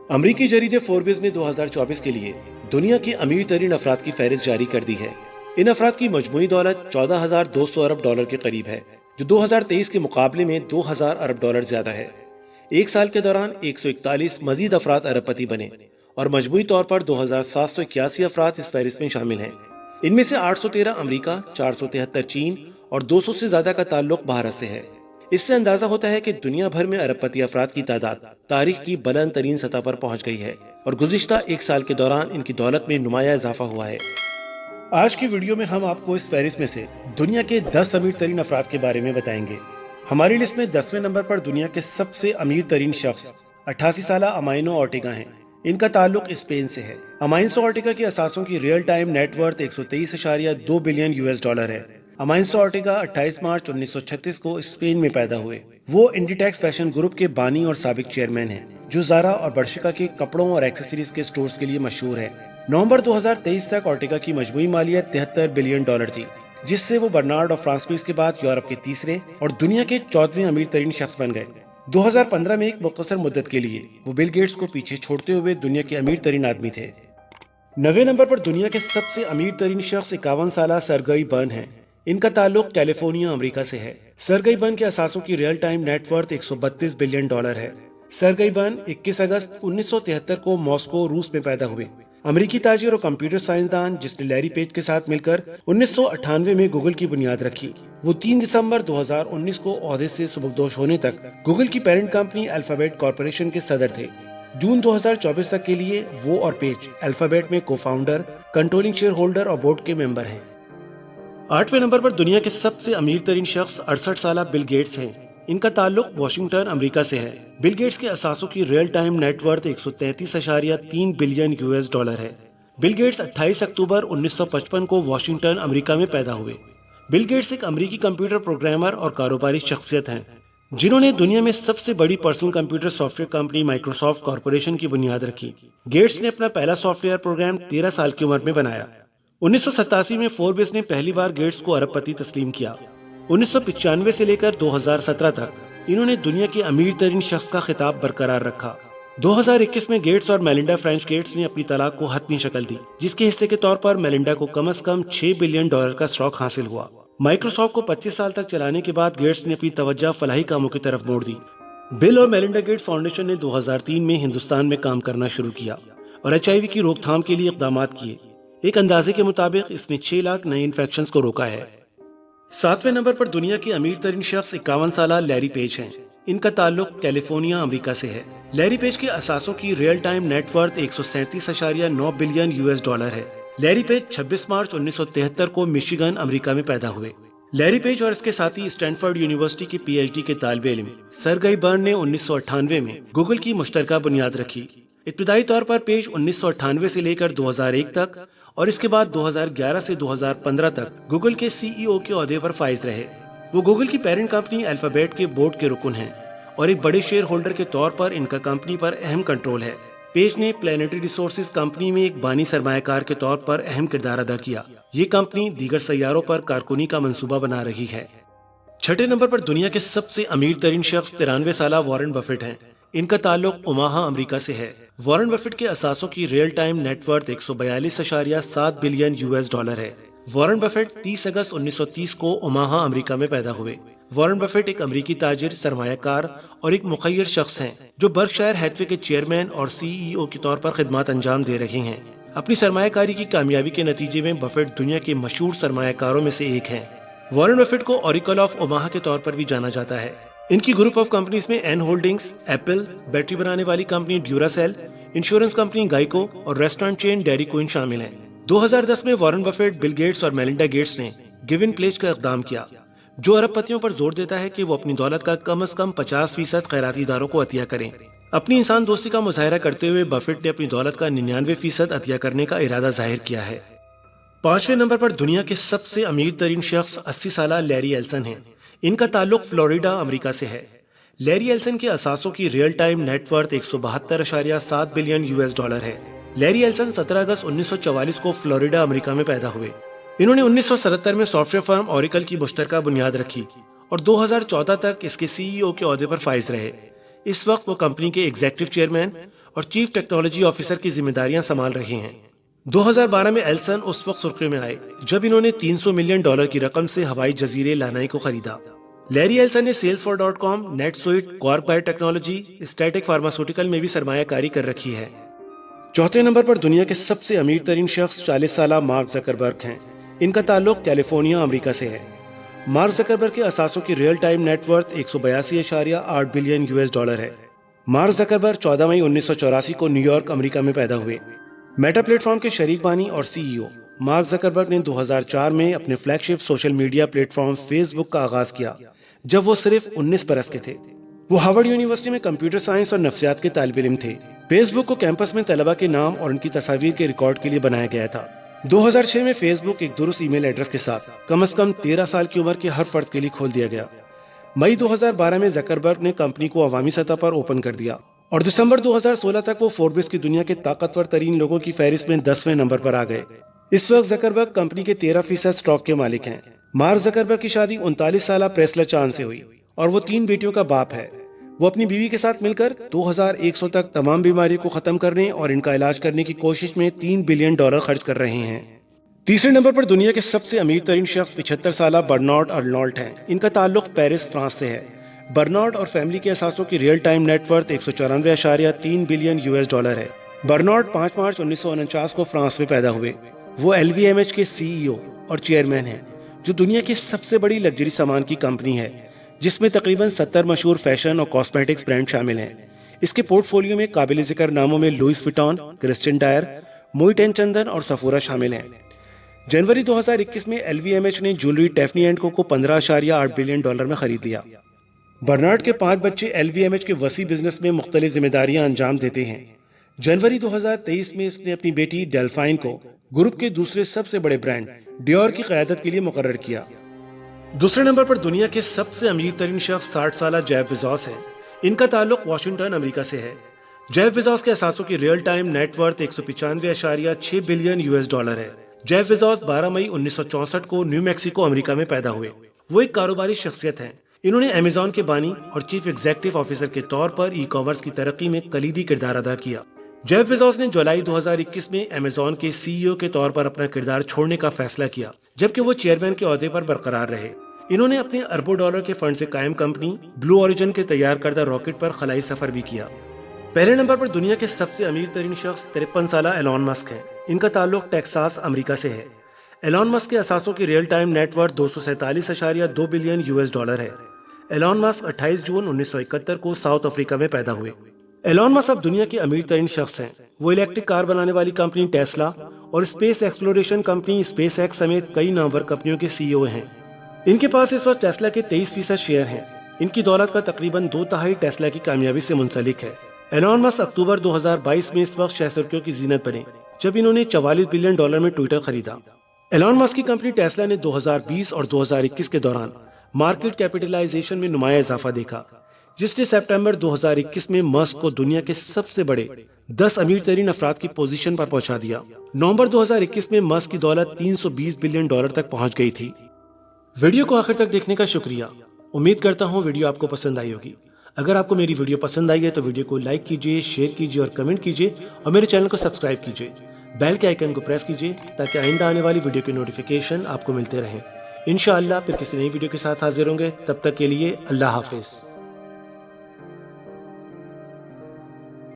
अमरीकी जरीदे फोर्ब्स ने 2024 के लिए दुनिया के अमीर तरीन अफराद की फहरिस्त जारी कर दी है। इन अफराद की मजमूई दौलत 14,200 अरब डॉलर के करीब है, जो 2023 के मुकाबले में 2,000 अरब डॉलर ज्यादा है। एक साल के दौरान 141 मजीद अफराद अरबपति बने और मजमूई तौर पर 2,781 अफराद इस फहरिस्त में शामिल हैं। इनमें से 813 अमरीका, 473 चीन और 200 से ज्यादा का ताल्लुक भारत से है। इससे अंदाजा होता है कि दुनिया भर में अरबपति अफराद की तादाद तारीख की बुलंद तरीन सतह पर पहुंच गई है और गुज़िश्ता एक साल के दौरान इनकी दौलत में नुमाया इजाफा हुआ है। आज की वीडियो में हम आपको इस फहरिस्त में से दुनिया के 10 अमीर तरीन अफराद के बारे में बताएंगे। हमारी लिस्ट में 10वें नंबर पर दुनिया के सबसे अमीर तरीन शख्स 88 साला अमाइनो ऑर्टेगा हैं। इनका ताल्लुक स्पेन से है। अमाइनो ऑर्टेगा के असासों की real time net worth 123.2 billion US dollar है। अमाइनो ऑर्टेगा 28 मार्च 1936 को स्पेन में पैदा हुए। वो इंडिटेक्स फैशन ग्रुप के बानी और साबिक चेयरमैन हैं, जो ज़ारा और बर्शिका के कपड़ों और एक्सेसरीज के स्टोर्स के लिए मशहूर है। नवंबर 2023 तक ऑर्टेगा की मजमूई मालियत 73 बिलियन डॉलर थी, जिससे वो बर्नार्ड और फ्रांसकोइस के बाद यूरोप के तीसरे और दुनिया के 14वें अमीर तरीन शख्स बन गए। 2015 में एक मुख्तसर मुद्दत के लिए वो बिल गेट्स को पीछे छोड़ते हुए दुनिया के अमीर तरीन आदमी थे। 9वें नंबर पर दुनिया के सबसे अमीर तरीन शख्स 51 साला सर्गेई ब्रिन है। इनका ताल्लुक कैलिफोर्निया अमेरिका से है। सर्गेई ब्रिन के असासों की real time net worth 132 billion dollar है। सर्गेई ब्रिन 21 अगस्त 1973 को मॉस्को, रूस में पैदा हुए। अमेरिकी ताजिर और कंप्यूटर साइंसदान जिसने लैरी पेज के साथ मिलकर 1998 में गूगल की बुनियाद रखी। वो 3 दिसंबर 2019 को ओहदे से सुबकदोश होने तक गूगल की पेरेंट कंपनी अल्फाबेट कॉरपोरेशन के सदर थे। जून 2024 तक के लिए वो और पेज अल्फाबेट में को फाउंडर, कंट्रोलिंग शेयर होल्डर और बोर्ड के मेंबर हैं। 8वें नंबर पर दुनिया के सबसे अमीर तरीन शख्स 68 साला बिल गेट्स हैं। इनका ताल्लुक वाशिंगटन अमेरिका से है। बिल गेट्स के असासों की real time net worth 133.3 billion US dollar है। बिल गेट्स 28 अक्टूबर 1955 को वाशिंगटन अमेरिका में पैदा हुए। बिल गेट्स एक अमेरिकी कंप्यूटर प्रोग्रामर और कारोबारी शख्सियत हैं, जिन्होंने दुनिया में सबसे बड़ी personal computer software company Microsoft corporation की बुनियाद रखी। गेट्स ने अपना पहला सॉफ्टवेयर प्रोग्राम 13 साल की उम्र में बनाया। 1987 में फोर्ब्स ने पहली बार गेट्स को अरबपति तस्लीम किया। 1995 से लेकर 2017 तक इन्होंने दुनिया के अमीर तरीन शख्स का खिताब बरकरार रखा। 2021 में गेट्स और मेलिंडा फ्रेंच गेट्स ने अपनी तलाक को हतमी शक्ल दी, जिसके हिस्से के तौर पर मेलिंडा को कम से कम 6 बिलियन डॉलर का स्टॉक हासिल हुआ। माइक्रोसॉफ्ट को 25 साल तक चलाने के बाद गेट्स ने अपनी तवज्जो फलाही कामों की तरफ मोड़ दी। बिल और मेलिंडा गेट्स फाउंडेशन ने 2003 में हिंदुस्तान में काम करना शुरू किया और HIV की रोकथाम के लिए इक़दाम किए। एक अंदाजे के मुताबिक इसने 6 लाख नए इन्फेक्शंस को रोका है। 7वें नंबर पर दुनिया के अमीर तरीन शख्स 51 साला लैरी पेज हैं। इनका ताल्लुक कैलिफोर्निया अमेरिका से है। लैरी पेज के असासों की real time net worth 137.9 billion US dollar है। लैरी पेज 26 मार्च 1973 को मिशिगन अमेरिका में पैदा हुए। लैरी पेज और इसके साथी स्टैनफोर्ड यूनिवर्सिटी के PhD के तालिब इल्म सर्गेई ब्रिन ने 1998 में गूगल की मुश्तरका बुनियाद रखी। इब्तिदाई तौर पर पेज 1998 से लेकर 2001 तक और इसके बाद 2011 से 2015 तक गूगल के CEO के ओहदे पर फाइज रहे। वो गूगल की पेरेंट कंपनी अल्फाबेट के बोर्ड के रुकन हैं और एक बड़े शेयर होल्डर के तौर पर इनका कंपनी पर अहम कंट्रोल है। पेज ने प्लैनेटरी रिसोर्सेज कंपनी में एक बानी सरमायाकार के तौर पर अहम किरदार अदा किया। ये कंपनी दीगर सैयारों पर कारकुनी का मंसूबा बना रही है। 6ठे नंबर पर दुनिया के सबसे अमीर तरीन शख्स 93 साला वॉरेन बफेट हैं। इनका ताल्लुक ओमाहा अमेरिका से है। वॉरेन बफेट के असासों की real time net worth 142.7 billion US dollar है। वॉरेन बफेट 30 अगस्त 1930 को ओमाहा अमेरिका में पैदा हुए। वॉरेन बफेट एक अमेरिकी ताजिर, सरमायाकार और एक मुखय्यर शख्स हैं, जो बर्कशायर हैथवे के चेयरमैन और CEO के तौर पर खिदमत अंजाम दे रहे हैं। अपनी सरमायाकारी की कामयाबी के नतीजे में बफेट दुनिया के मशहूर सरमायाकारों में से एक हैं। वॉरेन बफेट को ओरेकल ऑफ ओमाहा के तौर पर भी जाना जाता है। इनकी ग्रुप ऑफ कंपनीज में एन होल्डिंग्स, एप्पल, बैटरी बनाने वाली कंपनी ड्यूरासेल, इंश्योरेंस कंपनी गाइको और रेस्टोरेंट चेन डेयरी क्वीन शामिल हैं। 2010 में वॉरेन बफेट, बिल गेट्स और मेलिंडा गेट्स ने गिव इन प्लेज का इक़दाम किया, जो अरबपतियों पर जोर देता है कि वो अपनी दौलत का कम से कम 50% खैराती इदारों को अतिया करें। अपनी इंसान दोस्ती का मुजाहरा करते हुए बफेट ने अपनी दौलत का 99% अतिया करने का इरादा जाहिर किया है। 5वें नंबर पर दुनिया के सबसे अमीर तरीन शख्स 80 साला लैरी एल्सन हैं। इनका ताल्लुक फ्लोरिडा अमेरिका से है। लैरी एल्सन के असासों की real time net worth 172.7 billion US dollar है। लैरी एल्सन 17 अगस्त 1944 को फ्लोरिडा अमेरिका में पैदा हुए। इन्होंने 1977 में सॉफ्टवेयर फर्म ओरेकल की मुश्तरका बुनियाद रखी और 2014 तक इसके CEO के ओहदे पर फाइज रहे। इस वक्त वो कंपनी के एग्जीक्यूटिव चेयरमैन اور چیف ٹیکنالوجی آفیسر کی ذمہ داریاں سنبھال رہے ہیں۔ 2012 میں ایلسن اس وقت سرخیوں میں آئے جب انہوں نے $300 ملین کی رقم سے ہوائی جزیرے لانائی کو خریدا۔ لیری ایلسن نے سیلز4.com، نیٹ سوئٹ، کارپ بایو ٹیکنالوجی، اسٹیٹک فارماسیوٹیکل میں بھی سرمایہ کاری کر رکھی ہے۔ چوتھے نمبر پر دنیا کے سب سے امیر ترین شخص 40 سالہ مارک زکربرگ ہیں۔ ان کا تعلق کیلیفورنیا، امریکہ سے ہے۔ مارک زکربرگ کے اثاثوں کی real time net worth $182.8 billion ہے۔ مارک زکربرگ 14 مئی 1984 کو نیو یارک، امریکہ میں پیدا ہوئے۔ میٹا پلیٹ فارم کے شریک بانی اور CEO مارک زکربرگ نے 2004 میں اپنے flagship social media platform Facebook کا آغاز کیا جب وہ صرف 19 برس کے تھے۔ وہ ہارورڈ یونیورسٹی میں کمپیوٹر سائنس اور نفسیات کے طالب علم تھے۔ فیس بک کو کیمپس میں طلبہ کے نام اور ان کی تصاویر کے ریکارڈ کے لیے بنایا گیا تھا۔ 2006 میں فیس بک ایک درست ای میل ایڈریس کے ساتھ کم از کم 13 سال کی عمر کے ہر فرد کے لیے کھول دیا گیا۔ مئی 2012 میں زکربرگ نے کمپنی کو عوامی سطح پر اوپن کر دیا اور دسمبر 2016 تک وہ فوربس کی دنیا کے طاقتور ترین لوگوں کی فہرست میں 10ویں نمبر پر آ گئے۔ اس وقت زکربرگ کمپنی کے 13% سٹاک کے مالک ہیں۔ مارک زکربرگ کی شادی 39 سالہ پریسلا چان سے ہوئی اور وہ 3 بیٹیوں کا باپ ہے۔ وہ اپنی بیوی کے ساتھ مل کر 2100 تک تمام بیماریوں کو ختم کرنے اور ان کا علاج کرنے کی کوشش میں $3 بلین خرچ کر رہے ہیں۔ تیسرے نمبر پر دنیا کے سب سے امیر ترین شخص 75 سالہ برنارڈ ارنولٹ ہیں۔ ان کا تعلق پیرس، فرانس سے ہے۔ برنارڈ اور فیملی کے اثاثوں کی real time net worth $194.3 billion ہے۔ برنارڈ 5 مارچ 1949 کو فرانس میں پیدا ہوئے۔ وہ LVMH کے CEO اور چیئرمین ہیں، جو دنیا کی سب سے بڑی لگژری سامان کی کمپنی ہے، جس میں تقریباً 70 مشہور فیشن اور کاسمیٹکس برانڈ شامل ہیں۔ اس کے پورٹ فولیو میں قابل ذکر ناموں میں لوئس وٹون، کرسچن ڈائر، موئٹ اینڈ چندن اور سفورا شامل ہیں۔ جنوری 2021 میں LVMH نے جولری ٹیفنی اینڈ کو $15.8 بلین میں خرید لیا۔ برنارڈ کے 5 بچے LVMH کے وسیع بزنس میں مختلف ذمہ داریاں انجام دیتے ہیں۔ جنوری 2023 میں اس نے اپنی بیٹی ڈیلفائن کو گروپ کے دوسرے سب سے بڑے برانڈ ڈیور کی قیادت کے لیے مقرر کیا۔ دوسرے نمبر پر دنیا کے سب سے امیر ترین شخص 60 سالہ جیف بیزوس ہے۔ ان کا تعلق واشنگٹن، امریکہ سے ہے۔ جیف بیزوس کے اثاثوں کی real time net worth $195.6 billion ہے۔ جیف بیزوس 12 مئی 1964 کو نیو میکسیکو، امریکہ میں پیدا ہوئے۔ وہ ایک کاروباری شخصیت ہیں۔ انہوں نے امیزون کے بانی اور چیف ایگزیکٹو آفیسر کے طور پر ای کامرس کی ترقی میں کلیدی کردار ادا کیا۔ جیف بیزوس نے جولائی 2021 میں امیزون کے CEO کے طور پر اپنا کردار چھوڑنے کا فیصلہ کیا، جبکہ وہ چیئرمین کے عہدے پر برقرار رہے۔ انہوں نے اپنے اربوں ڈالر کے فنڈ سے قائم کمپنی بلو اوریجن کے تیار کردہ راکٹ پر خلائی سفر بھی کیا۔ پہلے نمبر پر دنیا کے سب سے امیر ترین شخص 53 سالہ ایلون مسک ہے۔ ان کا تعلق ٹیکساس، امریکہ سے ہے۔ ایلون مسک کے اثاثوں کی real time net worth $247.2 billion ہے۔ ایلون مسک 28 جون 1971 کو ساؤتھ افریقہ میں پیدا ہوئے۔ ایلون مسک اب دنیا کے امیر ترین شخص ہیں۔ وہ الیکٹرک کار بنانے والی کمپنی ٹیسلا اور space exploration company space x سمیت کئی نامور کمپنیوں کے CEO ہیں۔ ان کے پاس اس وقت ٹیسلا کے 23% شیئر ہیں۔ ان کی دولت کا تقریباً 2/3 ٹیسلا کی کامیابی سے منسلک ہے۔ ایلون مسک اکتوبر 2022 میں اس وقت شہ سرخیوں کی زینت بنے جب انہوں نے $44 بلین میں ٹویٹر خریدا۔ ایلون مسک کی کمپنی ٹیسلا نے 2020 اور 2021 کے دوران مارکیٹ کیپٹلائزیشن میں نمایاں اضافہ دیکھا، جس نے سپٹمبر 2021 میں مسک کو دنیا کے سب سے بڑے 10 امیر ترین افراد کی پوزیشن پر پہنچا دیا۔ نومبر 2021 میں مسک کی دولت $320 بلین تک پہنچ گئی تھی۔ ویڈیو کو آخر تک دیکھنے کا شکریہ۔ امید کرتا ہوں ویڈیو آپ کو پسند آئی ہوگی۔ اگر آپ کو میری ویڈیو پسند آئی ہے تو ویڈیو کو لائک کیجیے، شیئر کیجیے اور کمنٹ کیجیے، اور میرے چینل کو سبسکرائب کیجیے۔ بیل کے آئیکن کو پریس کیجیے تاکہ آئندہ آنے والی ویڈیو کی نوٹیفیکیشن آپ کو ملتے رہیں۔ انشاءاللہ پھر کسی نئی ویڈیو کے ساتھ حاضر ہوں گے۔ تب تک کے لیے اللہ حافظ۔